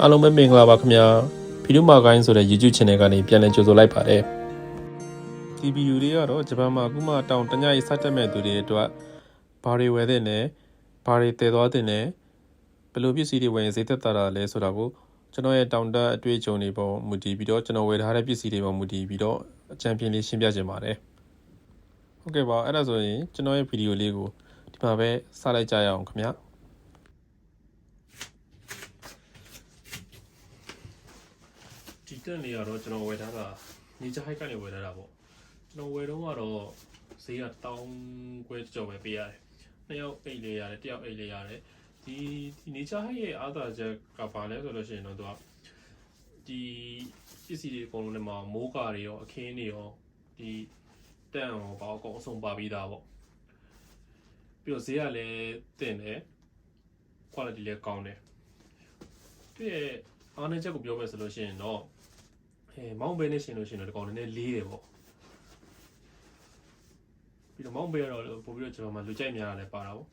အားလုံးပဲမင်္ဂလာပါခင်ဗျာဗီဒီယိုမှာကိုင်းဆိုတဲ့ YouTube channel ကနေပြန်လည်ကြိုဆိုလိုက်ပါတယ်ဒီဗီဒီယိုလေးကတော့ဂျပန်မှာအခုမှတောင်တညရေးစတက်မဲ့သူတွေအတွက်ဘာတွေဝယ်တဲ့နဲ့ဘာတွေတည်သွားတဲ့နဲ့ဘယ်လိုပစ္စည်းတွေဝယ်ရင်ဈေးသက်သာတာလဲဆိုတာကိုကျွန်တော်ရဲ့တောင်တအတွေ့အကြုံတွေပေါ်မူတည်ပြီးတော့ကျွန်တော်ဝယ်ထားတဲ့ပစ္စည်းတွေပေါ်မူတည်ပြီးတော့အကြံပြလေးရှင်းပြခြင်းပါတယ်ဟုတ်ကဲ့ပါအဲ့ဒါဆိုရင်ကျွန်တော်ရဲ့ဗီဒီယိုလေးကိုဒီမှာပဲစလိုက်ကြရအောင်ခင်ဗျာဒီတက်နေရတော့ကျွန်တော်ဝယ်ထားတာနေချာဟိုက်ကနေဝယ်ထားတာပေါ့ကျွန်တော်ဝယ်တော့ကတော့ဈေးကတောင်းခွဲကြော်ပဲပေးရတယ်နှစ်ယောက်အိတ်လေးရတယ်တစ်ယောက်အိတ်လေးရတယ်ဒီနေချာဟိုက်ရဲ့အားသာချက်ကပါလဲဆိုလို့ရှိရင်တော့သူကဒီပစ္စည်းတွေအကုန်လုံးထဲမှာမိုးကာတွေရောအခင်းတွေရောဒီတန့်ရောပေါ့အကုန်အစုံပါပြီးသားပေါ့ပြီးတော့ဈေးကလည်းတင်တယ် quality လည်းကောင်းတယ်သူရဲ့အားနည်းချက်ကိုပြောမယ်ဆိုလို့ရှိရင်တော့မောင်းဘဲနဲ့ရှင်လို့ရှိရင်တော့ဒီကောင်နည်းနည်းလေးတယ်ပေါ့ပြီးတော့မောင်းဘဲကတော့ပို့ပြီးတော့ကျွန်တော်မှလူကြိုက်များတာလည်းပါတာပေါ့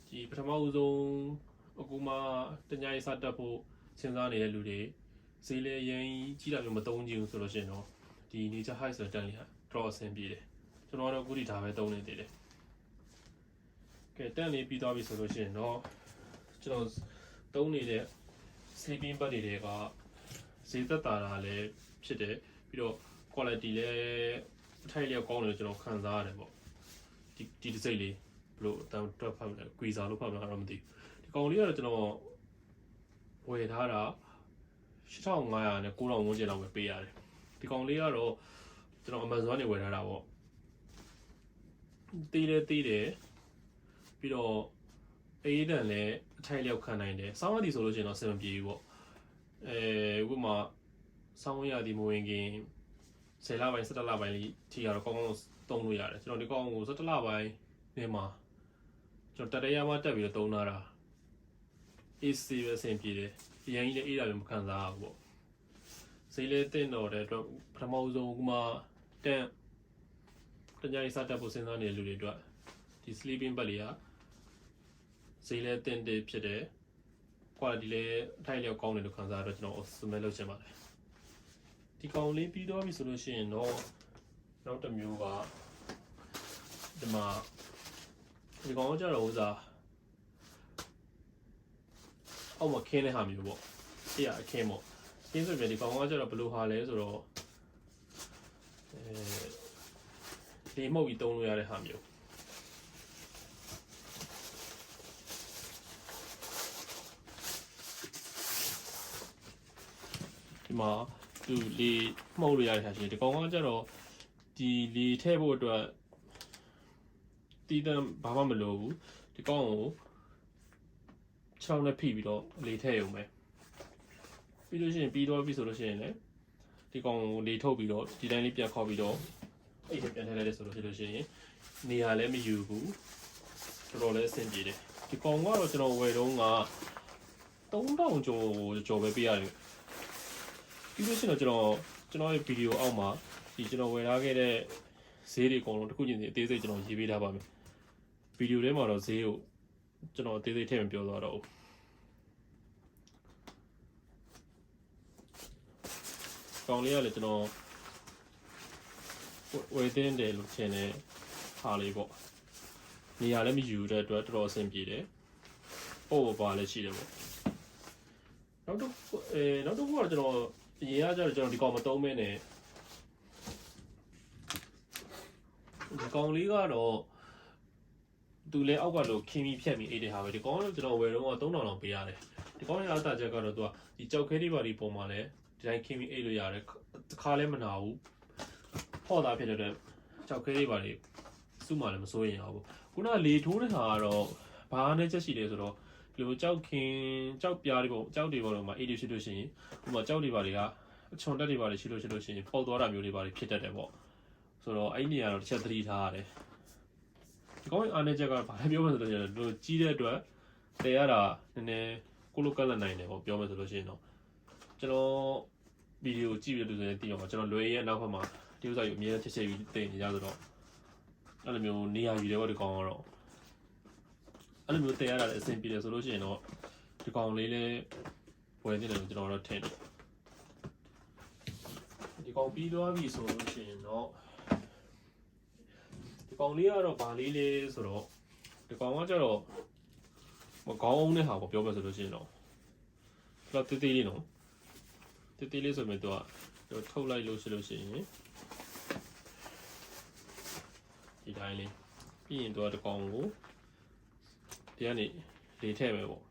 ဒီပထမဦးဆုံးအခုမှတညရေးစတက်ဖို့စဉ်းစားနေတဲ့လူတွေဈေးလည်းရင်ကြီးတာမျိုးမသုံးကြည့်ဘူးဆိုလို့ရှိရင်တော့ဒီ nature high ဆိုတဲ့တန်လေးဟာတော့အဆင်ပြေတယ်ကျွန်တော်တော့အခုဒီဒါပဲသုံးနေသေးတယ်ကဲတန်လေးပြီးသွားပြီဆိုလို့ရှိရင်တော့ကျွန်တော်သုံးနေတဲ့ sleeping bag တွေကဈေးသက်သာတာလည်းဖြစ်တယ်ပြီးတော့ quality လည်းအထိုက်လျောက်ကောင်းတယ်လို့ကျွန်တော်ခံစားရတယ်ပေါ့ဒီတစ်စိတ်လေးဘလို့အတန်းတွက်ဖတ်မလဲကွီစာလို့ဖတ်မလားတော့မသိဘူးဒီကောင်လေးကတော့ကျွန်တော်ဝယ်ထားတာ8500နဲ့9000ဝန်းကျင်လောက်ပဲပေးရတယ်ဒီကောင်လေးကတော့ကျွန်တော် Amazon ကနေဝယ်ထားတာပေါ့တီးတယ်ပြီးတော့အေးတန်လည်းအထိုက်လျောက်ခံနိုင်တယ်စောင်းရသည်ဆိုလို့ရှိရင်တော့စင်မပြေဘူးပေါ့ဥပမာစောင်းရသည်မဝင်ခင်10လပိုင်း17လပိုင်းလေးထိကတော့ကောင်းကောင်းသုံးလို့ရတယ်ကျွန်တော်ဒီကောင်ကို17လပိုင်းနေမှာကျွန်တော်တရရမှတက်ပြီးတော့သုံးလာတာ AC ပဲအဆင်ပြေတယ်အရင်ကြီးလည်းအေးတာလည်းမခံစားဘူးပေါ့ဈေးလေးတင်တော့တဲ့အတွက်ပထမဆုံးကမှတညရေးစတက်ဖို့စဉ်းစားနေတဲ့လူတွေအတွက်ဒီ sleeping bag လေးကဈေးလေးတင်တယ်ဖြစ်တယ် quality လည်းအထိုက်လျောက်ကောင်းတယ်လို့ခံစားရတော့ကျွန်တော်စမဲလုပ်ချင်ပါတယ်ဒီကောင်လေးပြီးတော့ပြီဆိုလို့ရှိရင်တော့နောက်တစ်မျိုးကဒီမှာဒီကောင်ကျတော့ဥစားအောက်မှာခင်းတဲ့ဟာမျိုးပေါ့အေးရအခင်းပေါ့ခင်းဆိုပြန်ဒီကောင်ကကျတော့ဘယ်လိုဟာလဲဆိုတော့ဒီမှုတ်ပြီးသုံးလို့ရတဲ့ဟာမျိုးဒီမှာသူလေမှုတ်လို့ရတဲ့ဟာရှိတယ်ဒီကောင်ကကျတော့ဒီလေထည့်ဖို့အတွက်တီးတန်းဘာမှမလိုဘူးဒီကောင်ကို6နဲ့ဖိပြီးတော့လေထည့်ရုံပဲပြီးလို့ရှိရင်ပြီးတော့ပြီဆိုလို့ရှိရင်လည်းဒီကောင်ကိုလေထုတ်ပြီးတော့ဒီတိုင်းလေးပြန်ခေါက်ပြီးတော့အဲ့ဒါပြန်ထည့်လိုက်တယ်ဆိုလို့ရှိရင်နေရာလည်းမယူဘူးတော်တော်လည်းအဆင်ပြေတယ်ဒီကောင်ကတော့ကျွန်တော်ဝယ်တော့က3000ကျော်ပဲပေးရတယ်ပြီးလို့ရှိရင်တော့ကျွန်တော်ရဲ့ဗီဒီယိုအောက်မှာဒီကျွန်တော်ဝယ်ထားခဲ့တဲ့ဈေးတွေအကုန်လုံးတစ်ခုချင်းစီအသေးစိတ်ကျွန်တော်ရေးပေးထားပါမယ်ဗီဒီယိုထဲမှာတော့ဈေးကိုကျွန်တော်အသေးစိတ်ထည့်မပြောသွားတော့ဘူးကောင်လေးကလည်းကျွန်တော်ဝယ်တင်တယ်လို့ထင်တဲ့ဟာလေးပေါ့နေရာလည်းမယူတဲ့အတွက်တော်တော်အဆင်ပြေတယ်ပို့ပါလည်းရှိတယ်ပေါ့နောက်တော့ကတော့ကျွန်တော်အရင်ကကျတော့ကျွန်တော်ဒီကောင်မသုံးမဲနဲ့ဒီကောင်လေးကတော့သူလည်းအောက်ကလို့ခင်းပြီးဖြတ်ပြီးအိတ်တဲ့ဟာပဲဒီကောင်ကတော့ကျွန်တော်ဝယ်တော့3000လောက်ပေးရတယ်ဒီကောင်ရဲ့အားသာချက်ကတော့သူကဒီကြောက်ခဲတွေပါဒီပုံမှာလည်းဒီတိုင်းခင်းပြီးအိတ်လို့ရတယ်တစ်ခါလည်းမနာဘူးဟော့တာဖြစ်တဲ့အတွက်ကြောက်ခဲတွေပါဒီစုမှလည်းမစိုးရင်အောင်ခုနကလေထိုးတဲ့ဟာကတော့ဘာနဲ့ချက်ရှိလဲဆိုတော့ဒီလိုကြောက်ပြားတွေပေါ့ကြောက်တွေပေါ့တော့မှအိတ်တွေရှိလို့ရှိရင်ဟိုမှာကြောက်တွေပါတွေကအချွန်တက်တွေပါတွေရှိလို့ရှိရင်ပေါက်သွားတာမျိုးတွေပါတွေဖြစ်တတ်တယ်ပေါ့ဆိုတော့အဲ့ဒီနေရာတော့တစ်ချက်သတိထားရတယ်ဒီကောင်အားနေချက်ကဘာလဲပြောမှဆိုတော့ဒီကြီးတဲ့အတွက်တည်ရတာနည်းနည်းကိုလိုကလတ်နိုင်တယ်ပေါ့ပြောမှဆိုလို့ရှိရင်တော့ကျွန်တော်ဗီဒီယိုကြည့်ရလို့ဆိုရင်သိအောင်ပါကျွန်တော်လွယ်ရဲ့နောက်ဘက်မှာဒီဥစ္စာကိုအမြဲတမ်းချက်ပြီးတင်နေကြဆိုတော့အဲ့လိုမျိုးနေရာယူတယ်ပေါ့ဒီကောင်ကတော့အဲ့လိုမျိုးတည်ရတာလည်းအဆင်ပြေတယ်ဆိုလို့ရှိရင်တော့ ဒီကောင်လေးလည်းဝယ်နေတယ်ကျွန်တော်တော့ထင်တယ်ဒီကောင်ပြီးသွားပြီဆိုလို့ရှိရင်တော့ဒီကောင်လေးကတော့ဗာလေးလေးဆိုတော့ဒီကောင်ကကျတော့မကောင်းအောင်နဲ့ဟာပေါ့ပြောမယ်ဆိုလို့ရှိရင်တော့တော့တေးသေးလေးနော်တေးသေးလေးဆိုပေမဲ့သူကထုတ်လိုက်လို့ရှိရင်ဒီတိုင်းလေးပြီးရင်သူကဒီကောင်ကိုဒီကနေလေထည့်မယ်ပေါ့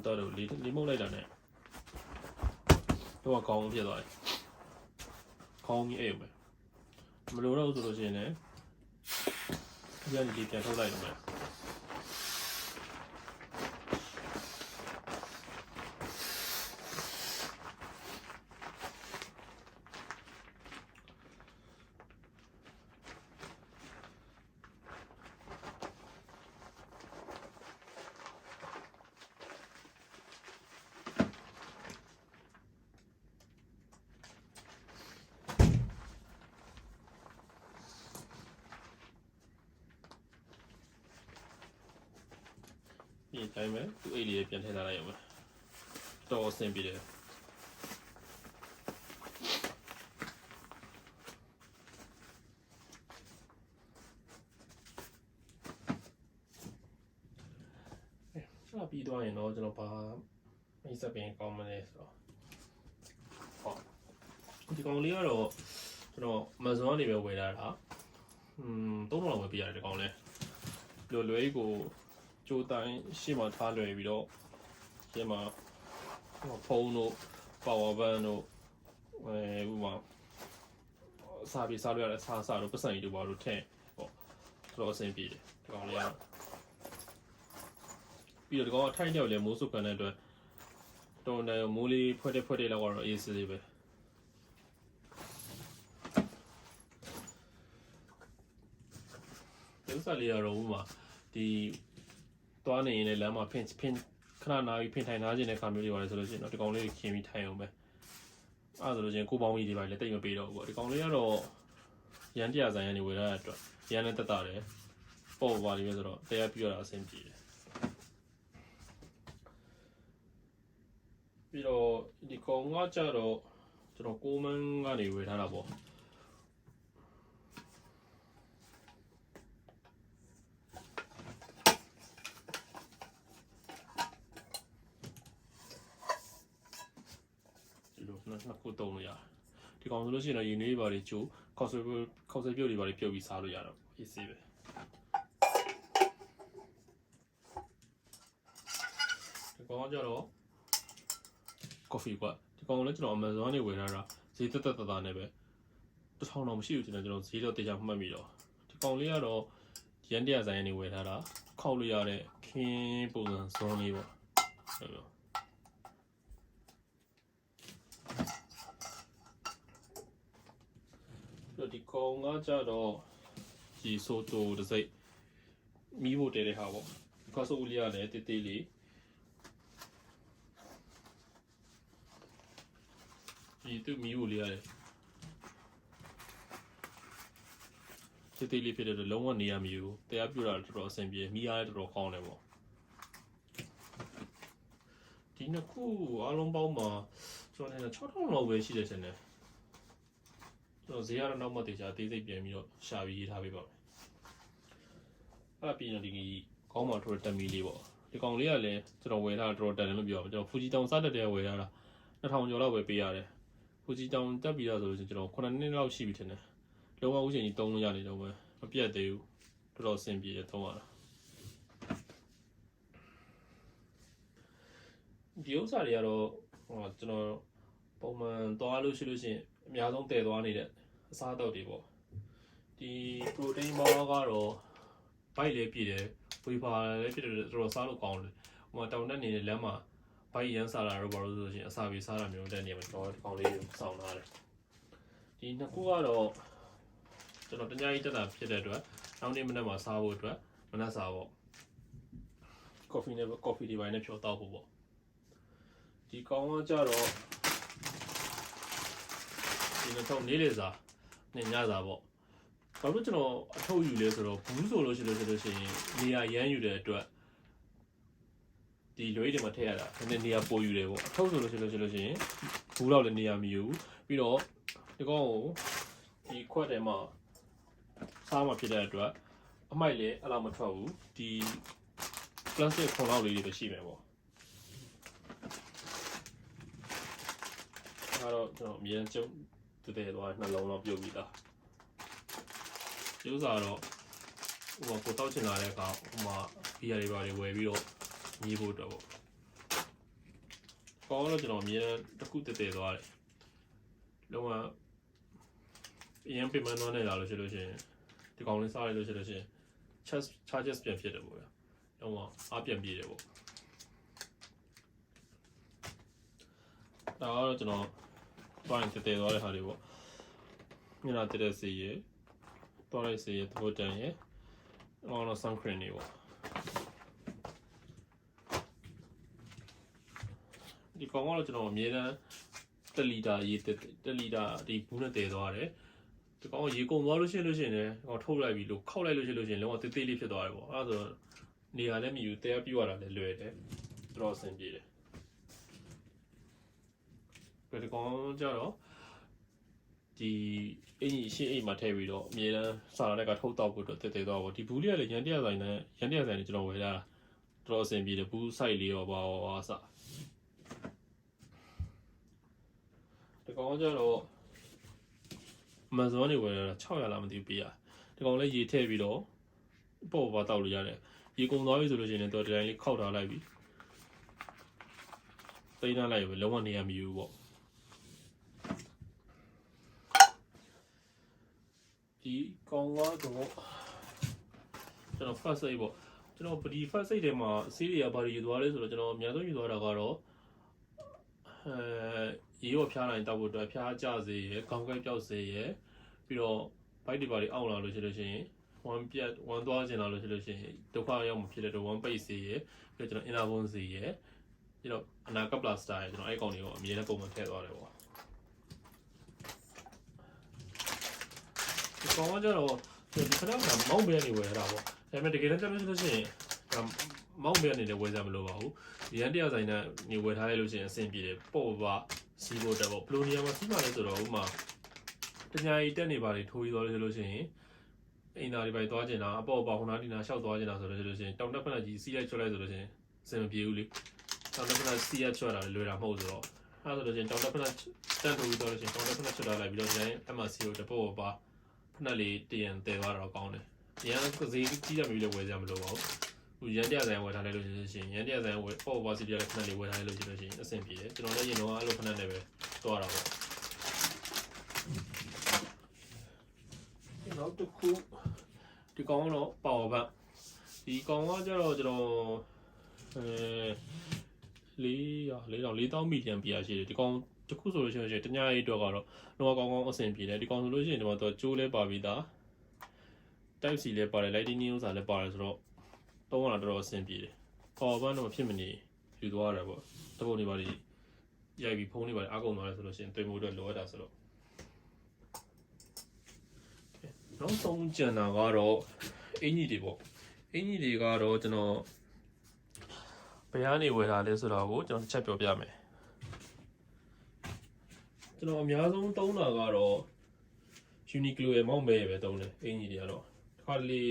တော့လီမုတ်လိုက်တာနဲ့တော့ကောင်းဖြစ်သွားတယ်ခေါင်းကြီးအဲ့မယ်မလိုတော့ဆိုလို့ရှိရင်လည်းဒီကနေဒီပြန်ထုတ်လိုက်တော့မယ်ဒီတိုင်းပဲသူ့အိတ်လေးပြန်ထည့်ထားလိုက်ရမယ်တော်အဆင်ပြေတယ်ဆက်ပြီးတော့ရင်တော့ကျွန်တော်ဘာမိတ်ဆက်ပင်ကောင်းမလဲဆိုတော့ဒီကောင်လေးကတော့ကျွန်တော် Amazon ကနေပဲဝယ်ထားတာ$3လောက်ပဲပေးရတယ်ဒီကောင်လေးလွယ်ကိုကျိုးတိုင်းရှေ့မှာထားလွယ်ပြီးတော့ဒီမှာဖုန်းတို့ power bank တို့ဥပမာစာပြီးစားလို့ရတဲ့စားတို့ပတ်စံကြီးတို့ဘာလို့ထည့်ပေါ့တော့အဆင်ပြေတယ်ဒီကောင်လေးကပြီးတော့ဒီကောင်အထိုက်တော့လေမိုးစုပ်ကန်တဲ့အတွက်တော်တယ်မိုးလေးဖွက်တဲ့လောက်ကတော့အေးစေးလေးပဲဒီဥစ္စာလေးကတော့ဥပမာဒီသွားနေရင်လည်းလမ်းမှာဖင်ခဏနာပြီးဖင်ထိုင်ထားခြင်းတဲ့ခါမျိုးတွေပါလေဆိုလို့ရှိရင်တော့ဒီကောင်လေးကိုခင်းပြီးထိုင်အောင်ပဲအဲ့ဒါဆိုလို့ရှိရင်ကိုပေါင်းကြီးတွေပါလေတိတ်မပေးတော့ဘူးပေါ့ဒီကောင်လေးကတော့ရန်တရားဆိုင်ကနေဝယ်ထားတဲ့အတွက်ရန်နဲ့တက်တာတယ်ပေါ့ပါလိမ့်မယ်ဆိုတော့တရားပြရတာအဆင်ပြေတယ်ပြီးတော့ဒီကောင်ကကြတော့ကျွန်တော်ကိုမန်းကနေဝယ်ထားတာပေါ့နှစ်ခုတုံးလို့ရတယ်ဒီကောင်ဆိုလို့ရှိရင်တော့ယူနေပါလေကျိုးခေါက်ဆွဲပြုတ်တွေပါလေပြုတ်ပြီးစားလို့ရတော့အေးစေးပဲဒီကောင်ကကြတော့ coffee ကွာဒီကောင်လည်းကျွန်တော် Amazon ကနေဝယ်ထားတာဈေးတက်နဲ့ပဲ1000တော့မရှိဘူးကျွန်တော်ဈေးတော့တရားမှတ်မိတော့ဒီကောင်လေးကတော့ရန်တရားဆိုင်ကနေဝယ်ထားတာခောက်လို့ရတဲ့ခင်းပုံစံဇွန်လေးပေါ့ဟုတ်ပြီဒီကောင်ကကြတော့ဒီဆိုတိုတစ်စိတ်မီးဖို့တဲတဲ့ဟာပေါ့ဒီကောက်ဆိုဦးလေးကလည်းတေးသေးလေးဒီသူမီးဖို့လေးရတယ်တေးလေးဖြစ်တဲ့လုံးဝနေရမီဘူးတရားပြတာတော်တော်အဆင်ပြေမီးအားလည်းတော်တော်ကောင်းတယ်ပေါ့ဒီနှစ်ခုအားလုံးပေါင်းမှာကျွန်တော်6000လောက်ပဲရှိတယ်ရှင်တော့ဈေးကတော့နောက်မှတေချာသေးစိတ်ပြန်ပြီးတော့ရှာပြီးရေးထားပေးပါမယ်အဲ့ပြီးတော့ဒီကောင်းမှထိုးတက်မီလေးပေါ့ဒီကောင်လေးကလည်းကျွန်တော်ဝယ်ထားတော်တော်တန်တယ်လို့ပြောပါကျွန်တော်ဖူဂျီတောင်စတက်တဲ့ဝယ်ထားတာ2000ကျော်လောက်ပဲပေးရတယ်ဖူဂျီတောင်တက်ပြီးတော့ဆိုလို့ကျွန်တော်9နှစ်လောက်ရှိပြီထင်တယ်လုံးဝဥချိန်ကြီးသုံးလို့ရနေတော့ပဲမပြတ်သေးဘူးတော်တော်အဆင်ပြေတယ်သုံးရတာဒီဥစ္စာတွေကတော့ကျွန်တော်ပုံမှန်သွားလို့ရှိလို့ရှိရင်အများဆုံးတည်သွားနေတဲ့အစားအသောက်တွေပေါ့ဒီ protein bar ကတော့ဘိုက်လေးပြည့်တယ်ဝေဖာလေးပြည့်တယ်တော်တော်စားလို့ကောင်းတယ်ဟိုမှာတောင်တက်နေတဲ့လမ်းမှာဘိုက်ရမ်းစားတာတော့ဘာလို့ဆိုရင်အစာပြေစားတာမျိုးတဲ့နေရာမှာတော့ဒီကောင်လေးစောင်းထားတယ်ဒီနှစ်ခုကတော့ကျွန်တော်တ냐ကြီးတက်တာဖြစ်တဲ့အတွက်နောက်နေ့မနက်မှာစားဖို့အတွက်မနက်စားပေါ့ coffee နဲ့ coffee တွေပိုင်းနဲ့ဖြောတောက်ဖို့ပေါ့ဒီကောင်ကကြတော့ဒီတော့နေ့လေစာနဲ့ညစာပေါ့ဘာလို့ကျွန်တော်အထုတ်ယူလဲဆိုတော့ဘူးဆိုလို့ရှိရင်နေရာရမ်းယူတဲ့အတွက်ဒီလွေးတွေမှာထည့်ရတာနည်းနည်းနေရာပိုယူတယ်ပေါ့အထုတ်ဆိုလို့ရှိရင်ဘူးတော့လည်းနေရာမယူပြီးတော့ဒီကောင်ကိုဒီခွက်ထဲမှာစားမှဖြစ်တဲ့အတွက်အမိုက်လည်းအလောက်မထွက်ဘူးဒီ plastic ခွန်လောက်လေးတွေပဲရှိမယ်ပေါ့အဲ့တော့ကျွန်တော်အမြဲတမ်းကျုပ်တဲ့သွားနှလုံးလောက်ပြုတ်ပြီးသားကျိုးစားတော့ဟိုကိုတောက်ချင်လာတဲ့အခါဟိုမှာဘီယာတွေပါတွေဝယ်ပြီးတော့ညီးဖို့တော့ပေါ့ကောင်းတော့ကျွန်တော်အမြဲတမ်းတစ်ခုတည်သွားတယ်လုံးဝအရင်ပြင်မနှောနေတာလို့ရှိလို့ရှိရင်ဒီကောင်လေးစားလိုက်လို့ရှိလို့ရှိရင် charges ပြန်ဖြစ်တယ်ပေါ့ဗျာလုံးဝအားပြန်ပြေးတယ်ပေါ့ဒါကတော့ကျွန်တော်ပိုင်းတည်သွားတဲ့ဟာတွေပေါ့ညနာတည်စီရေတော်လိုက်စီရေသဘောတန်ရေအော်တော့ sun cream တွေပေါ့ဒီကောင်ကတော့ကျွန်တော်အမြဲတမ်း1 လီတာရေ1 လီတာဒီဘူးနဲ့တည်သွားတယ်ဒီကောင်ရေကုန်သွားလို့ရှိရင်လည်းဟောထုတ်လိုက်ပြီလို့ခောက်လိုက်လို့ရှိရင်လုံးဝသေးသေးလေးဖြစ်သွားတယ်ပေါ့အဲ့ဒါဆိုနေရာလည်းမယူတဲပြရတာလည်းလွယ်တယ်တော်တော်အဆင်ပြေတယ်ဒီကောင်ကြတော့ဒီအင်ကြီးရှင်းအိမ်မှာထည့်ပြီးတော့အမြဲတမ်းစာရတဲ့ကထုတ်တော့ဖို့အတွက်တည်သွားပေါ့ဒီဘူးလေးကလည်းရန်တရားဆိုင်နဲ့ကျွန်တော်ဝယ်ရတာတော်တော်အဆင်ပြေတယ်ဘူး site လေးရောပါအစဒီကောင်ကြတော့ Amazon တွေဝယ်ရတာ600လားမသိဘူးပေးရဒီကောင်လည်းရေထည့်ပြီးတော့ပေါ့ပါတောက်လို့ရတယ်ရေကုန်သွားပြီဆိုလို့ရှိရင်တော့ဒီတိုင်းလေးခောက်ထားလိုက်ပြီသိမ်းထားလိုက်ပြီလုံးဝနေရမယူဘူးပေါ့ဒီကောင်ကတော့ကျွန်တော် first aid ပေါ့ကျွန်တော်ဒီ first aid ထဲမှာဆေးတွေကဘာတွေယူသွားလဲဆိုတော့ကျွန်တော်အများဆုံးယူသွားတာကတော့ရေရောဖျားနိုင်တောက်ဖို့အတွက်ဖျားကြစေရယ်ခေါင်းကိုက်ပြောက်စေရယ်ပြီးတော့ဘိုက်တွေဘာတွေအောင့်လာလို့ရှိလို့ရှိရင်one သွားကျင်လာလို့ရှိလို့ရှိရင်ဒုက္ခရောက်မှဖြစ်တဲ့တော့ one ပိတ်စေရယ်ပြီးတော့ကျွန်တော် inner bone စေရယ်ပြီးတော့အနာကပ်ပလာစတာရယ်ကျွန်တော်အဲ့ကောင်တွေကိုအမြဲတမ်းပုံမှန်ထည့်သွားတယ်ပေါ့ဒီကောင်ကကျတော့ဒီခဏကမောင်းပေးနေဝယ်ရတာပေါ့ဒါပေမဲ့တကယ်တမ်းကျလို့ရှိရင်မောင်းပေးနေလည်းဝယ်ကြမလို့ပါဘူးဒီရန်တရားဆိုင်နဲ့နေဝယ်ထားရလို့ရှိရင်အဆင်ပြေတယ်ပေါ့ပါစီးဖို့တက်ပေါ့ဘလိုနေရာမှာစီးမှလဲဆိုတော့ဥမာတညာကြီးတက်နေပါလေထိုးပြီးသွားလို့ရှိရင်အိမ်သားတွေပဲသွားကျင်တာအပေါ့ဟိုနာဒီနာရှောက်သွားကျင်တာဆိုလို့ရှိရင်တောင်တက်ဖက်နဲ့ကြီးစီးလိုက်ချွတ်လိုက်ဆိုလို့ရှိရင်အဆင်မပြေဘူးလေတောင်တက်ဖက်နဲ့စီးရချွတ်တာလွယ်တာမဟုတ်ဆိုတော့အဲ့ဆိုလို့ရှိရင်တောင်တက်ဖက်နဲ့တန်ထိုးပြီးသွားလို့ရှိရင်တောင်တက်ဖက်နဲ့ချွတ်လာလိုက်ပြီးတော့ကျရင် MRC ကိုတပေါ့ပါဖက်နဲ့လေးတည်ရင်တည်သွားတော့ကောင်းတယ်ရန်ကစီးကြီးကြပြီးလည်းဝယ်ကြမလို့ပါဘူးရန်တရားဆိုင်ဝယ်ထားလိုက်လို့ရှိရင်ရန်တရားဆိုင်ဝယ်ပေါ့ပါစီတရားလည်းဖက်နဲ့လေးဝယ်ထားလိုက်လို့ရှိရင်အဆင်ပြေတယ်ကျွန်တော်လည်းရင်တော့အဲ့လိုဖက်နဲ့လည်းပဲသွားတာပေါ့နောက်တစ်ခုဒီကောင်ကတော့ပါဝါဘတ်ဒီကောင်ကကျတော့ကျွန်တော်4000မီလီယံပြရရှိတယ်ဒီကောင်တစ်ခုဆိုလို့ရှိရင်တ냐ရေးတော့ကတော့တော့ကောင်းအဆင်ပြေတယ်ဒီကောင်ဆိုလို့ရှိရင်ဒီမှာတော့ကျိုးလဲပါပြီးသား type C လဲပါတယ် lighting ဥစားလဲပါတယ်ဆိုတော့သုံးရတာတော်တော်အဆင်ပြေတယ်ပါဝါဘတ်တော့ဖြစ်မနေယူသွားရတယ်ပေါ့တပုတ်နေပါလိရိုက်ပြီးဖုန်းနေပါအားကုန်သွားတယ်ဆိုလို့ရှိရင်တွေ့မှုအတွက်လိုအပ်တာဆိုတော့နောက်ဆုံးကျန်တာကတော့အင်ကြီးတွေပေါ့အင်ကြီးတွေကတော့ကျွန်တော်ဘယ်ကနေဝယ်ထားလဲဆိုတော့ကိုကျွန်တော်တစ်ချက်ပြောပြမယ်ကျွန်တော်အများဆုံးသုံးတာကတော့ Uniqlo ရဲ့မောက်မဲပဲသုံးတယ်အင်ကြီးတွေကတော့တစ်ခါလေ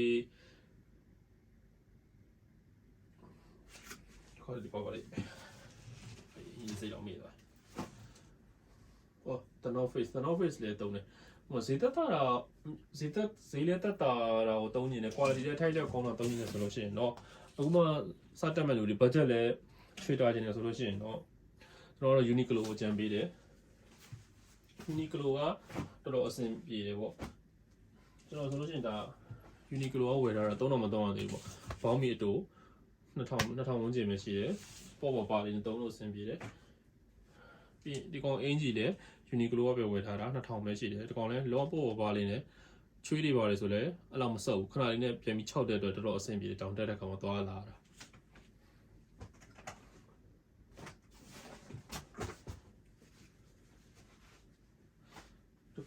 ဒီပေါ်ပါလိဒီစိတ်အောင်မိသွားဟော The North Face လည်းသုံးတယ်ဟိုဈေးလက်တက်တာတော့သုံးနေတယ် quality လည်းထိုက်တဲ့ကောင်းတော့သုံးနေတယ်ဆိုလို့ရှိရင်တော့အခုမှစတက်မဲ့လူတွေ budget လည်းချွေတာခြင်းတယ်ဆိုလို့ရှိရင်တော့ကျွန်တော်တို့ Uniqlo ကိုကြံပေးတယ် Uniqlo ကတော်တော်အဆင်ပြေတယ်ပေါ့ကျွန်တော်ဆိုလို့ရှိရင်ဒါ Uniqlo ကဝယ်ထားတာ3000မ300သေးဘူးပေါ့ဘောင်းမီအတူ2000ဝန်းကျင်ပဲရှိတယ်ပေါ့ပါလေးနဲ့သုံးလို့အဆင်ပြေတယ်ပြီးဒီကောင်အင်ဂျီလည်းUniqlo ကပဲဝယ်ထားတာ2000ပဲရှိတယ်ဒီကောင်လည်းလောပေါ့ပါလေးနဲ့ချွေးတွေပါလေဆိုလဲအဲ့လောက်မဆော့ဘူးခဏလေးနဲ့ပြန်ပြီး6တဲ့အတွက်တော်တော်အဆင်ပြေတောင်တက်တဲ့ကောင်မှာသွားလာတာ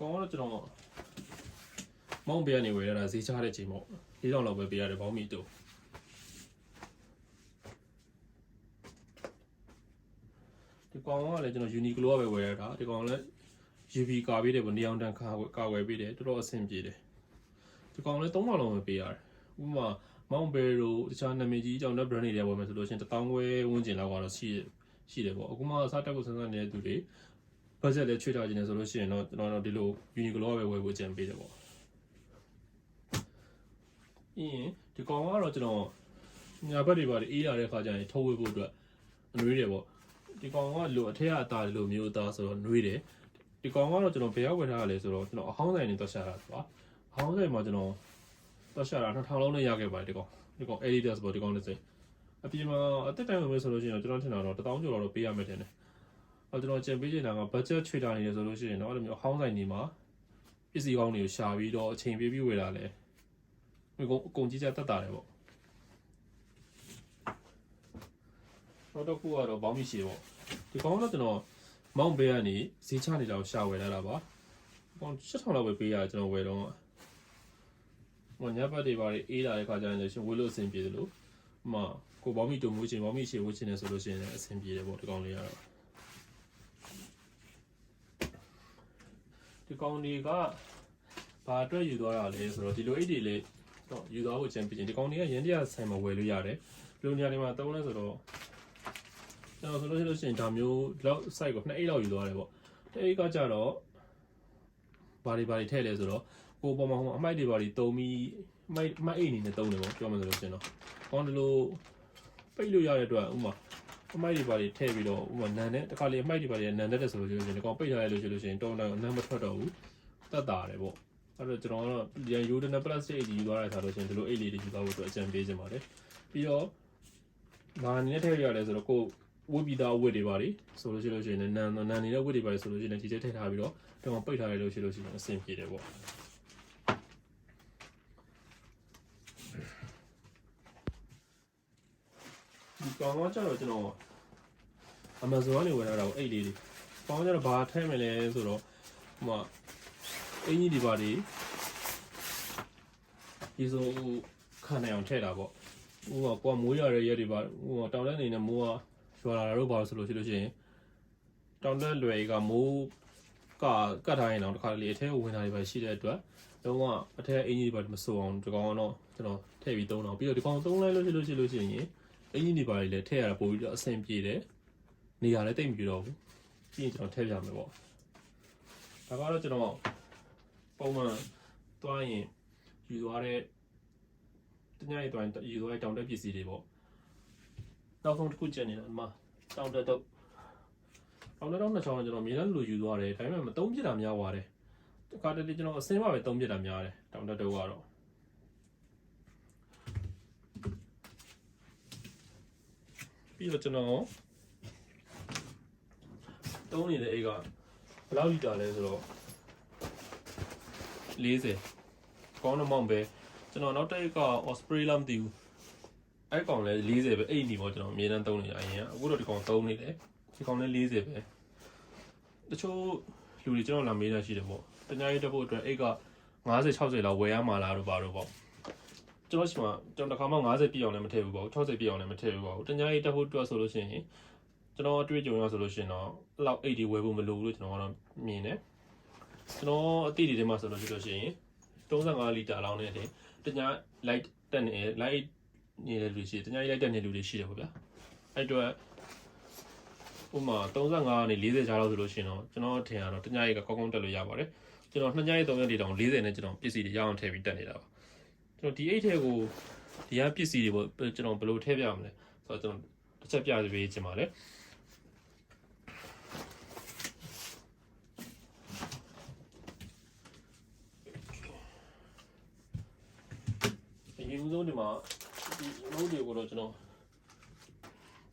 ကောင်ကတော့ကျွန်တော်မောင်းပေးရနေဝယ်ရတာဈေးချတဲ့ချိန်ပေါ့4000လောက်ပဲပေးရတယ်ဘောင်းမီတို့ဒီကောင်ကလည်းကျွန်တော် Uniqlo ကပဲဝယ်ရတာဒီကောင်လည်း UV ကာပေးတယ်ဗောနေအောင်တန်ကာဝယ်ပေးတယ်တော်တော်အဆင်ပြေတယ်ဒီကောင်လည်း3000လောက်ပဲပေးရတယ်ဥပမာမောင်းပေးတို့တခြားနာမည်ကြီးကြောင့်လည်း brand တွေဝယ်မယ်ဆိုလို့ရှိရင်1000ခွဲဝန်းကျင်လောက်ကတော့ရှိတယ်ပေါ့အခုမှစားတက်ဖို့စဉ်းစားနေတဲ့သူတွေ budget လည်းချွေထားခြင်းနဲ့ဆိုလို့ရှိရင်တော့ကျွန်တော်တို့ဒီလို Uniqlo ကပဲဝယ်ဖို့ကြံပေးတယ်ပေါ့ဒီကောင်ကတော့ကျွန်တော်ညာဘက်တွေပါအေးရတဲ့ခါကျရင်ထုတ်ဝေဖို့အတွက်အနွေးတယ်ပေါ့ဒီကောင်ကလိုအထက်အသားလိုမျိုးအသားဆိုတော့နွေးတယ်ဒီကောင်ကတော့ကျွန်တော်ဘယ်ရောက်ဝယ်ထားရလဲဆိုတော့ကျွန်တော်အဟောင်းဆိုင်နေတော့ရှာတာပါအဟောင်းဆိုင်မှာကျွန်တော်တော့ရှာတာ2000လုံးနဲ့ရခဲ့ပါတယ်ဒီကောင် Adidas ပေါ့ဒီကောင်လည်းစိအပြင်မှာအသက်တိုင်းဝင်မယ်ဆိုလို့ရှိရင်ကျွန်တော်ထင်တာတော့1000ကျော်တော့ပေးရမယ်ထင်တယ်ကျွန်တော်ကြံပေးချင်တာက budget ချွေတာနေတယ်ဆိုလို့ရှိရင်တော့အဲ့လိုမျိုးအဟောင်းဆိုင်နေမှာပစ္စည်းကောင်းတွေကိုရှာပြီးတော့အချိန်ပေးပြီးဝယ်တာလဲအကုန်ကြီးကြတက်တာတယ်ပေါ့နောက်တစ်ခုကတော့ဘောင်းမီရှည်ပေါ့ဒီကောင်တော့ကျွန်တော်မောင်းပေးရနေဈေးချနေတာကိုရှာဝယ်လာတာပါကောင်7000လောက်ပဲပေးရတယ်ကျွန်တော်ဝယ်တော့ညဘက်တွေပါအေးလာတဲ့ခါကျရင်လည်းဝယ်လို့အဆင်ပြေတယ်လို့ကိုဘောင်းမီတုံမိုးချင်ဘောင်းမီရှည်ဝှချင်တယ်ဆိုလို့ရှိရင်လည်းအဆင်ပြေတယ်ပေါ့ဒီကောင်လေးကတော့ဒီကောင်တွေကဘာအတွက်ယူသွားတာလဲဆိုတော့ဒီလိုအိတ်တွေလေးတော့ယူသွားဖို့ကြံပြင်းဒီကောင်တွေကရင်းတရားဆိုင်မှာဝယ်လို့ရတယ်ဘယ်လိုနေရာတွေမှာတုံးလဲဆိုတော့ကျွန်တော်ဆိုလို့ရှိရင်ဒါမျိုးလောက် site ကို2အိတ်လောက်ယူသွားတယ်ပေါ့တအိတ်ကကြတော့ဘာတွေထည့်လဲဆိုတော့ကိုပေါ်မှာဟိုအမိုက်တွေဘာတွေတုံးပြီးမိုက်အိတ်အနေနဲ့တုံးတယ်ပေါ့ပြောမှဆိုလို့ရှိရင်တော့ကောင်းတယ်လို့ပိတ်လို့ရတဲ့အတွက်ဥမာအမိုက်တွေဘာတွေထည့်ပြီးတော့ဥမာနန်နဲ့တခါလေအမိုက်တွေဘာတွေနန်တဲ့ဆိုလို့ရှိရင်ဒီကောင်ပိတ်ထားရလို့ရှိလို့ရှိရင်တုံးတော့နန်မထွက်တော့ဘူးတက်တာတယ်ပေါ့အဲ့တော့ကျွန်တော်ကတော့ဒီရိုးတဲ့ plastic အိတ်ကြီးယူသွားရတာဆိုလို့ရှိရင်ဒီလိုအိတ်လေးတွေယူသွားဖို့အတွက်အကြံပေးချင်ပါတယ်ပြီးတော့ဘာအနေနဲ့ထည့်ရလဲဆိုတော့ကိုဝတ်ပြီးသားဝတ်တွေပါလေဆိုလို့ရှိရင်နန်နေတဲ့ဝတ်တွေပါလေဆိုလို့ရှိရင်ဒီထဲထည့်ထားပြီးတော့ဒီကောင်ပိတ်ထားရလို့ရှိရင်အဆင်ပြေတယ်ပေါ့ဒီကောင်ကကျတော့ကျွန်တော် Amazon ကနေဝယ်လာတာကိုအိတ်လေးတွေကောင်ကကျတော့ဘာထည့်မလဲဆိုတော့ဟိုမှာအင်ကြီးဒီပါတွေဒီဆိုခံနိုင်အောင်ထည့်တာပေါ့ဟိုကကိုကမိုးရတဲ့ရက်တွေပါဟိုတောင်တက်နေနဲ့မိုးကရွာလာတာတော့ပါဆိုလို့ရှိရင်တောင်တက်လွယ်ကမိုးကတ်ထားရင်တော့တခါလေအထဲကိုဝင်တာတွေပဲရှိတဲ့အတွက်လုံးဝအထက်အင်ကြီးဒီပါမစိုးအောင်ဒီကောင်ကတော့ကျွန်တော်ထည့်ပြီးသုံးတော့ပြီးတော့ဒီကောင်သုံးလိုက်လို့ရှိရင်အင်ဂျင်ဒီပါတွေလည်းထည့်ရတာပို့ပြီးတော့အဆင်ပြေတယ်နေရာလည်းတိတ်မပြေတော့ဘူးပြီးရင်ကျွန်တော်ထည့်ပြမယ်ပေါ့ဒါကတော့ကျွန်တော်ပုံမှန်သွားရင်ယူသွားတဲ့တညရေးသွားရင်ယူသွားတဲ့တောင်တက်ပစ္စည်းတွေပေါ့နောက်ဆုံးတစ်ခုကျန်နေတာဒီမှာတောင်တက်တော့နှစ်ချောင်းကျွန်တော်မြေတန်းလိုယူသွားတယ်ဒါပေမဲ့မသုံးပြတာများသွားတယ်တခါတလေကျွန်တော်အစင်းမပဲသုံးပြတာများတယ်တောင်တက်တော့ကတော့ပြီးတော့ကျွန်တော်သုံးနေတဲ့အိတ်ကဘယ်လောက်လီတာလဲဆိုတော့40ကောင်းတော့မောင်းပဲကျွန်တော်နောက်တစ်အိတ်က Osprey လားမသိဘူးအဲ့ကောင်လည်း40ပဲအိတ်နေပေါ့ကျွန်တော်အမြဲတမ်းသုံးနေရအရင်အခုတော့ဒီကောင်သုံးနေတယ်ဒီကောင်လည်း40ပဲတချို့လူတွေကျွန်တော်လာမေးတာရှိတယ်ပေါ့တ냐ရေးတက်ဖို့အတွက်အိတ်က50 60လောက်ဝယ်ရမှာလားတို့ပါတော့ပေါ့ကျွန်တော်ရှိမှကျွန်တော်တစ်ခါမှ50ပြည့်အောင်လည်းမထည့်ဘူးပေါ့60ပြည့်အောင်လည်းမထည့်ဘူးပေါ့တ냐ရေးတက်ဖို့အတွက်ဆိုလို့ရှိရင်ကျွန်တော်အတွေ့အကြုံရဆိုလို့ရှိရင်တော့အဲ့လောက်အိတ်တွေဝယ်ဖို့မလိုဘူးလို့ကျွန်တော်ကတော့မြင်တယ်ကျွန်တော်အတိတွေထဲမှာဆိုလို့ရှိရင်35လီတာလောက်နဲ့တင်တ냐 light တက်နေ light နေတဲ့လူရှိတယ်တ냐ရေး light တက်နေတဲ့လူတွေရှိတယ်ပေါ့ဗျာအဲ့တော့ဥမာ35ကနေ40ကြားလောက်ဆိုလို့ရှိရင်တော့ကျွန်တော်ထင်ရတော့တ냐ရေးကကောင်းကောင်းတက်လို့ရပါတယ်ကျွန်တော်2냐ရေး3냐ရေးတောင်40နဲ့ကျွန်တော်ပစ္စည်းတွေရအောင်ထည့်ပြီးတက်နေတာပါကျွန်တော်ဒီအိတ်ထဲကိုဒီကပစ္စည်းတွေပေါ့ကျွန်တော်ဘယ်လိုထည့်ပြမလဲဆိုတော့ကျွန်တော်တစ်ချက်ပြပေးချင်ပါတယ်ဒီဦးဆုံးဒီမှာဒီနိုးတွေကိုတော့ကျွန်တော်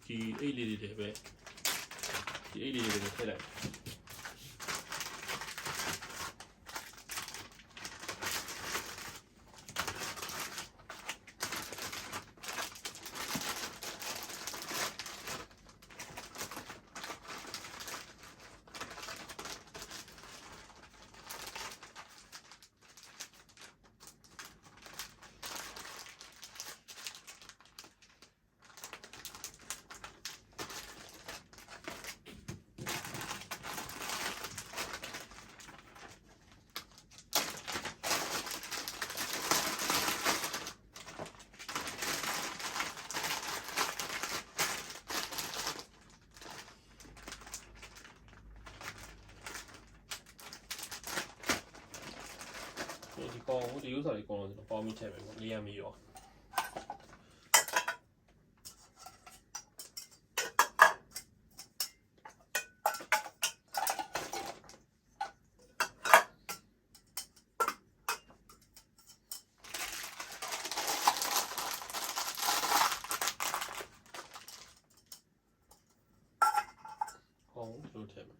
ဒီအိတ်လေးတွေပဲဒီအိတ်လေးတွေထည့်လိုက် ကောင်းဒီဥစ္စာလေးကောင်းလို့ကျွန်တော်ပေါင်းမိထည့်မယ်ပေါ့လေးရမီရောကောင်းလို့ထည့်မယ်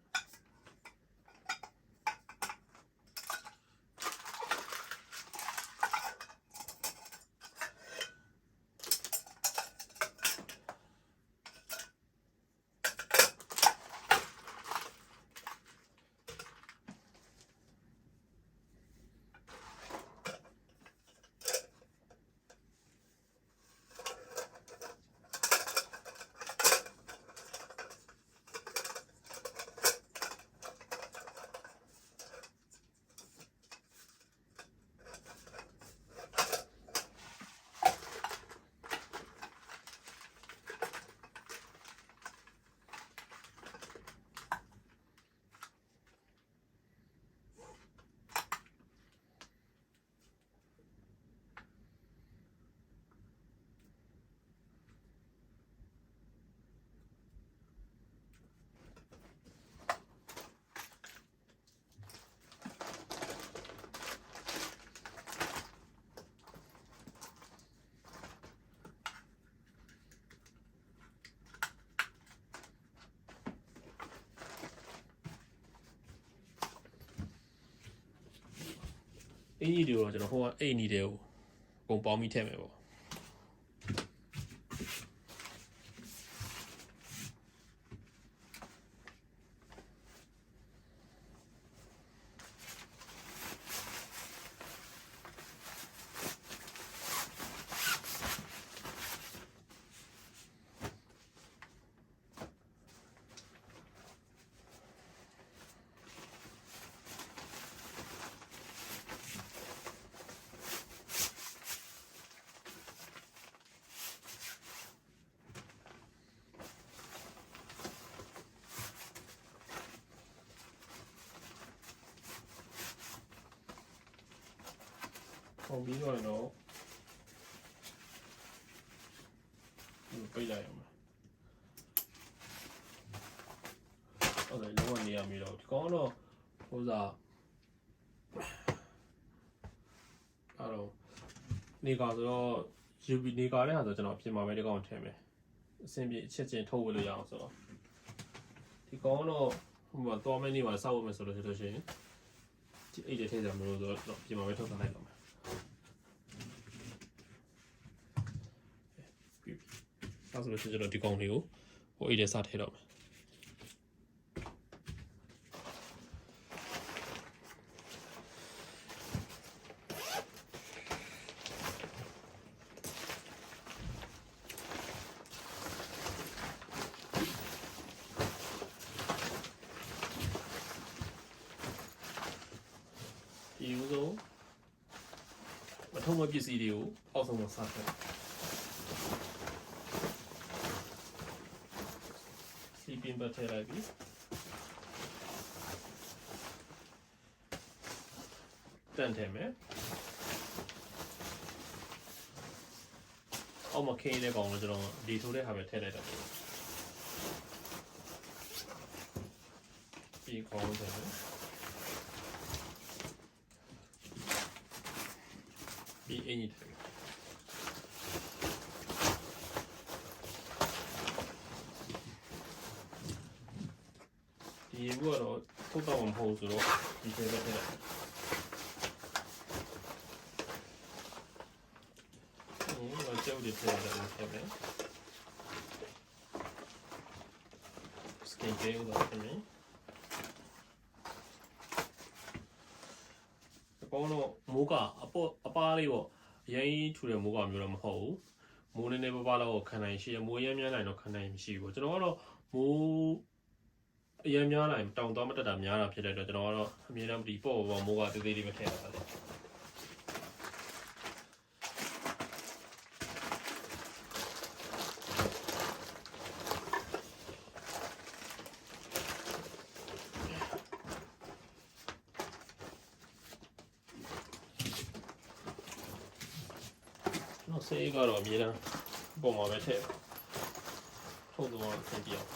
အင်ကြီးတွေတော့ကျွန်တော်ဟိုကအိတ်နီတွေကိုပုံပေါင်းပြီးထည့်မယ်ပေါ့ပုံပြီးတော့ပိတ်လိုက်အောင်ဟုတ်တယ်လုံးဝနေရမီတော့ဒီကောင်တော့ဟိုစားအဲ့တော့နေကာဆိုတော့ UV နေကာတဲ့ဟာဆိုကျွန်တော်ပြင်မှာပဲဒီကောင်ထည့်မယ်အဆင်ပြေအချက်ချင်းထုတ်ဝေလို့ရအောင်ဆိုတော့ဒီကောင်တော့ဟိုမှာသွားမယ့်နေ့မှာစောက်ဝတ်မယ်ဆိုလို့ရှိရင်ဒီအိတ်တွေထည့်ကြမလို့ဆိုတော့ပြင်မှာပဲထုတ်ထားလိုက်တော့မယ်အဲ့ဆိုလို့ကျွန်တော်ဒီကောင်လေးကိုဟိုအိတ်ထဲစထည့်တော့မယ်ဒီဥဆုံးမထုံးမပစ္စည်းတွေကိုအောက်ဆုံးမှာစထည့်sleeping bag ထည့်လိုက်ပြီတန်ထည့်မယ်အောက်မှာခင်းတဲ့ကောင်လို့ကျွန်တော်ဒီထိုးတဲ့ဟာပဲထည့်လိုက်တော့ဒီကောင်ထည့်မယ်ဒီအင်ကြီးထည့်ဒီဘောတော့ထုတ်တော့မဟုတ်ဆိုတော့ဒီထဲပဲထည့်လိုက်ဒီကြောက်တဲ့ထည့်လိုက်တော့ထည့်မယ်စကင်ကေးတော့ထည့်မယ်ကောင်းတော့မိုးကအပားလေးပေါ့အရင်ထူတဲ့မိုးကမျိုးတော့မဟုတ်ဘူးမိုးနည်းနည်းပါးတော့ခံနိုင်ရှိရမိုးရမ်းများနိုင်တော့ခံနိုင်မရှိဘူးကျွန်တော်ကတော့မိုးအရင်များနိုင်တောင်သွားမတက်တာများတာဖြစ်တဲ့အတွက်ကျွန်တော်ကတော့အမြဲတမ်းဒီပေါ့ပေါ့မိုးကသေးသေးလေးပဲထည့်ရတာလေ ဆေးကတော့အများအားပုံမှာပဲထည့်ထုတ်တော့ဆင်ပြအောင်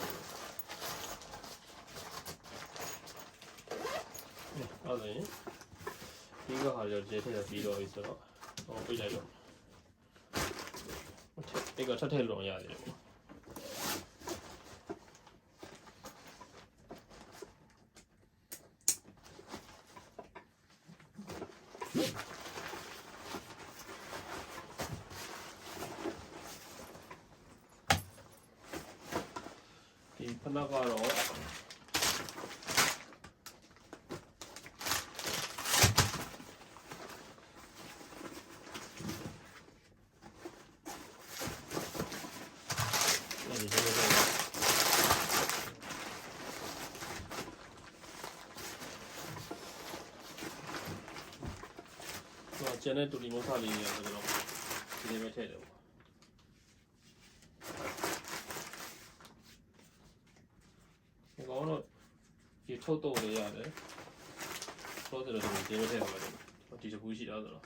အဲ့ဒါရင်ဒီကဟာကြောင့်ကျဲထည့်ပြီးတော့ပြီဆိုတော့ဟောပြလိုက်တော့ဒီကထပ်ထည့်လို့ရတယ်ပေါ့ဒီဖနက်ကတော့ကျန်တဲ့တူလီမိုးစားလေးတွေဆိုတော့ဒီနေ့ပဲထည့်တယ်ပေါ့ဒီကောင်တော့ဒီထုတ်တော့လေးရတယ်ဆိုတော့ဒီနေ့ပဲထည့်ရပါတယ်ဒီတစ်ခုရှိတော့ဆိုတော့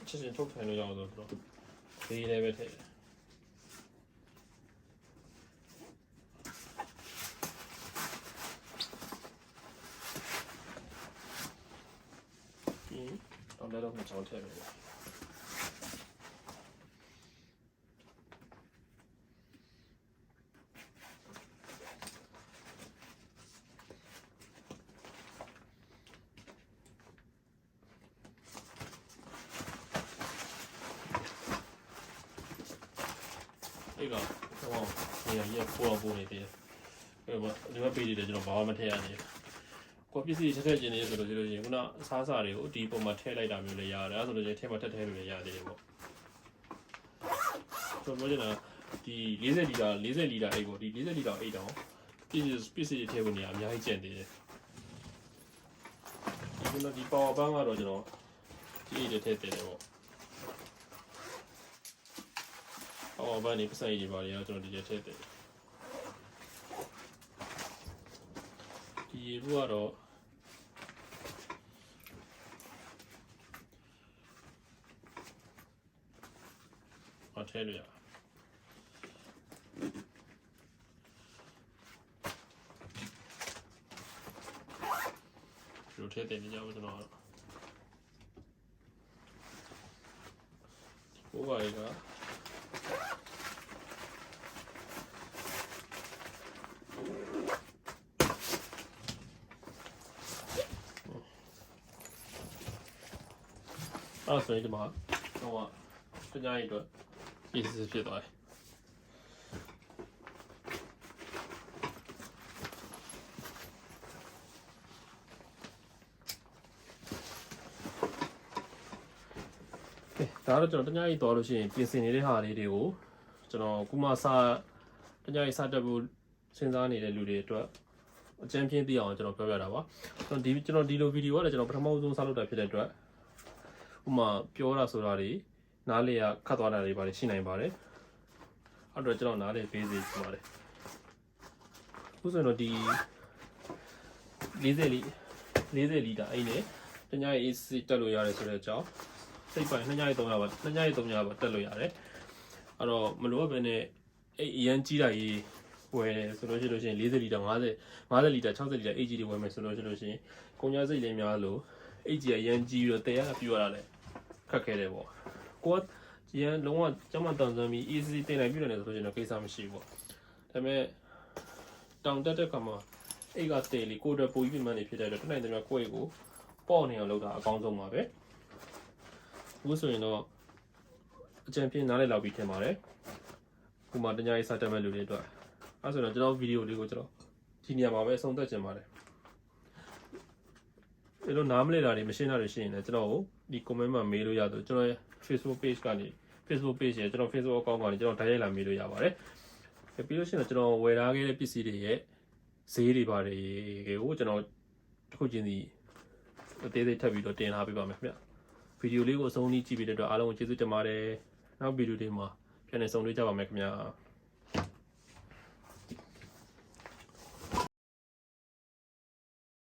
ချက်ချင်းထုတ်ထိုင်လို့ရအောင်ဆိုတော့ဒီလေးပဲထည့်တယ်ဒီတော့လည်းတော့မချောင်းထည့်မယ်ပေါ့ဒီကဟောဒီရပို့နေတယ်ဒီမှာပေးတယ်ကျွန်တော်ဘာမှမထည့်ရသေးဘူးကိုပစ္စည်းထည့်ခြင်းနေဆိုလို့ရှိရင်ခုနအစားအစာတွေကိုဒီပုံမှာထည့်လိုက်တာမျိုးလည်းရတယ်အဲဆိုလို့ရှိရင်ထည့်မှထည့်လို့လည်းရသေးတယ်ပေါ့ကျွန်တော်ပြောချင်တာဒီ40လီတာအိတ်ပေါ့ဒီ40လီတာအိတ်တောင်ပစ္စည်းထည့်ဖို့နေရာအများကြီးကျန်သေးတယ်ဒီ power bank ကတော့ကျွန်တော်ဒီအိတ်ထည့်တယ်ပေါ့power bank နေပစံကြီးပါလေကျွန်တော်ဒီထည့်တယ်ဒီဘူကတော့အထည့်လို့ရဒီထည့်တယ်ညောင်းကျွန်တော်ဟိုပါလေကအဲ့ဆိုရင်ဒီမှာတော့တ냐ရီအတွက်ဒီစစ်ဖြစ်သွားတယ်ဒါတော့ကျွန်တော်တ냐ရီသွားလို့ရှိရင်ပြင်ဆင်နေတဲ့ဟာလေးတွေကိုကျွန်တော်ခုမှစတ냐ရီစတက်ဖို့စဉ်းစားနေတဲ့လူတွေအတွက်အကျဉ်းပြင်းသိအောင်ကျွန်တော်ပြောပြတာပါကျွန်တော်ဒီလိုဗီဒီယိုကလည်းကျွန်တော်ပထမဆုံးစလုပ်တာဖြစ်တဲ့အတွက်ဥမာပြောတာဆိုတာတွေနားလေရခတ်သွားတာတွေပါတယ်ရှိနိုင်ပါတယ်အဲ့တော့ကျွန်တော်နားလေပေးစီချင်ပါတယ်အခုဆိုတော့ဒီ40လီတာအဲ့နဲ့တ냐ရီ AC တက်လို့ရတယ်ဆိုတဲ့အကြောင်းစိတ်ပိုင်2냐ရီ3냐ပါ2냐ရီ3냐ပါတက်လို့ရတယ်အဲ့တော့မလိုအပ်ဘဲနဲ့အဲ့အရန်ကြီးတာကြီးဝယ်ဆိုလို့ရှိရင်40လီတာ50လီတာ60လီတာ AG တွေဝယ်မယ်ဆိုလို့ရှိရင်ကုန်ကြစိတ်လေးများလို့ AG အရန်ကြီးပြီးတော့တဲရပြရတာလေခက်ခဲတယ်ပေါ့ကိုကရန်လုံးဝကျမတန်ဆန်းပြီး AC တင်လိုက်ပြရတယ်ဆိုလို့ရှိရင်ကိစ္စမရှိဘူးပေါ့ဒါပေမဲ့တောင်တက်တဲ့ခါမှာအိတ်ကတဲလီကိုတော့ပိုကြီးပြမှန်းနေဖြစ်တဲ့အတွက်တနိုင်တယ်များကိုယ့်ကိုပေါ့နေအောင်လုပ်တာအကောင်းဆုံးပါပဲအခုဆိုရင်တော့အကြံပြင်းနားလည်လောက်ပြီးထင်ပါတယ်ခုမှတ냐ရီစတက်မဲ့လူတွေအတွက်အဲ့ဆိုတော့ကျွန်တော်ဗီဒီယိုလေးကိုကျွန်တော်ဒီနေရာမှာပဲအဆုံးသတ်ချင်ပါတယ်အဲ့လိုနားမလည်တာတွေမရှင်းတာတွေရှိရင်လည်းကျွန်တော်ကိုဒီ comment မှာမေးလို့ရတော့ကျွန်တော်ရဲ့ Facebook page ကနေ Facebook page ရဲ့ကျွန်တော် Facebook account ကနေကျွန်တော်တိုက်ရိုက်လာမေးလို့ရပါတယ်ပြီးလို့ရှိရင်ကျွန်တော်ဝယ်ထားခဲ့တဲ့ပစ္စည်းတွေရဲ့ဈေးတွေပါတယ်ကိုကျွန်တော်တစ်ခုချင်းစီအသေးသေးထပ်ပြီးတော့တင်ထားပေးပါမယ်ခင်ဗျ ဗီဒီယိုလေးကိုအဆုံးထိကြည့်ပြီးတဲ့အတွက်အားလုံးကိုကျေးဇူးတင်ပါတယ်နောက်ဗီဒီယိုတွေမှာပြန်လည်ဆုံတွေ့ကြပါမယ်ခင်ဗျာ